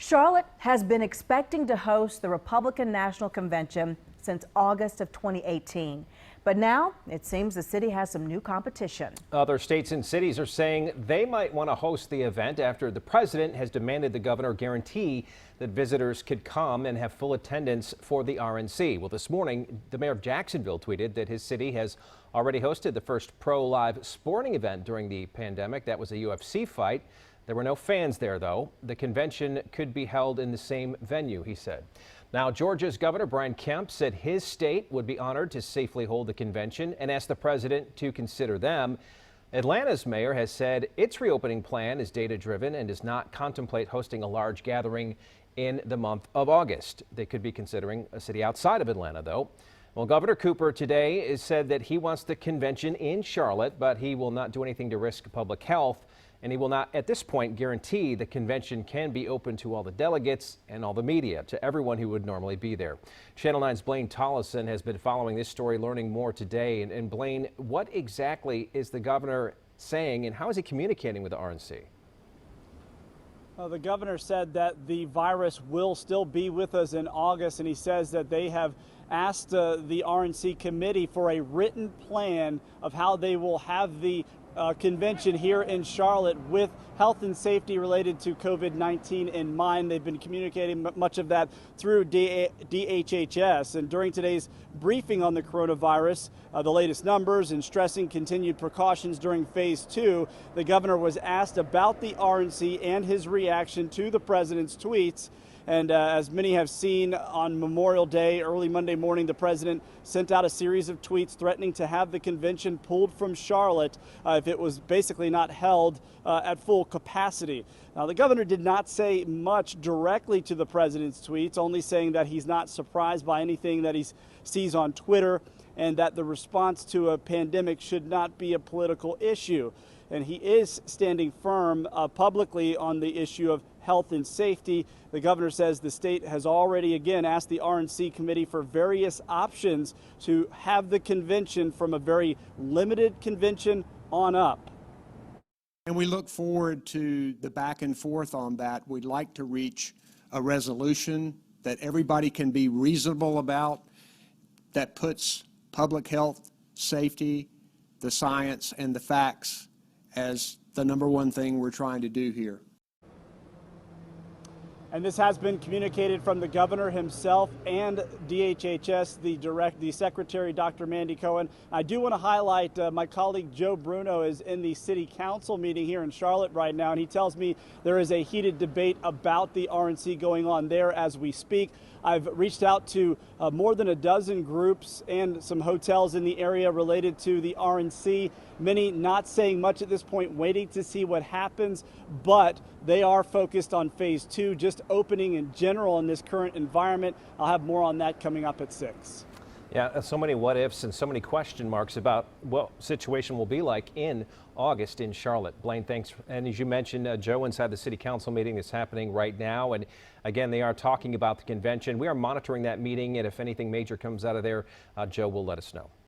Charlotte has been expecting to host the Republican National Convention since August of 2018. But now it seems the city has some new competition. Other states and cities are saying they might want to host the event after the president has demanded the governor guarantee that visitors could come and have full attendance for the RNC. Well, this morning, the mayor of Jacksonville tweeted that his city has already hosted the first pro-live sporting event during the pandemic. That was a UFC fight. There were no fans there, though. The convention could be held in the same venue, he said. Now, Georgia's Governor Brian Kemp said his state would be honored to safely hold the convention and asked the president to consider them. Atlanta's mayor has said its reopening plan is data-driven and does not contemplate hosting a large gathering in the month of August. They could be considering a city outside of Atlanta, though. Well, Governor Cooper today has said that he wants the convention in Charlotte, but he will not do anything to risk public health. And he will not, at this point, guarantee the convention can be open to all the delegates and all the media, to everyone who would normally be there. Channel 9's Blaine Tollison has been following this story, learning more today. And Blaine, what exactly is the governor saying, and how is he communicating with the RNC? The governor said that the virus will still be with us in August, and he says that they have asked the RNC committee for a written plan of how they will have the convention here in Charlotte with health and safety related to COVID-19 in mind. They've been communicating much of that through DHHS. And during today's briefing on the coronavirus, the latest numbers and stressing continued precautions during phase 2, the governor was asked about the RNC and his reaction to the president's tweets. And as many have seen on Memorial Day, early Monday morning, the president sent out a series of tweets threatening to have the convention pulled from Charlotte if it was basically not held at full capacity. Now, the governor did not say much directly to the president's tweets, only saying that he's not surprised by anything that he sees on Twitter and that the response to a pandemic should not be a political issue. And he is standing firm publicly on the issue of health and safety. The governor says the state has already again asked the RNC committee for various options to have the convention from a very limited convention on up. And we look forward to the back and forth on that. We'd like to reach a resolution that everybody can be reasonable about, that puts public health, safety, the science, and the facts as the number one thing we're trying to do here. And this has been communicated from the governor himself and DHHS, the secretary, Dr. Mandy Cohen. I do want to highlight my colleague Joe Bruno is in the city council meeting here in Charlotte right now, and he tells me there is a heated debate about the RNC going on there as we speak. I've reached out to more than a dozen groups and some hotels in the area related to the RNC, many not saying much at this point, waiting to see what happens, but they are focused on phase 2, just opening in general in this current environment. I'll have more on that coming up at 6. Yeah, so many what ifs and so many question marks about what situation will be like in August in Charlotte. Blaine, thanks. And as you mentioned, Joe, inside the city council meeting that's happening right now. And again, they are talking about the convention. We are monitoring that meeting, and if anything major comes out of there, Joe will let us know.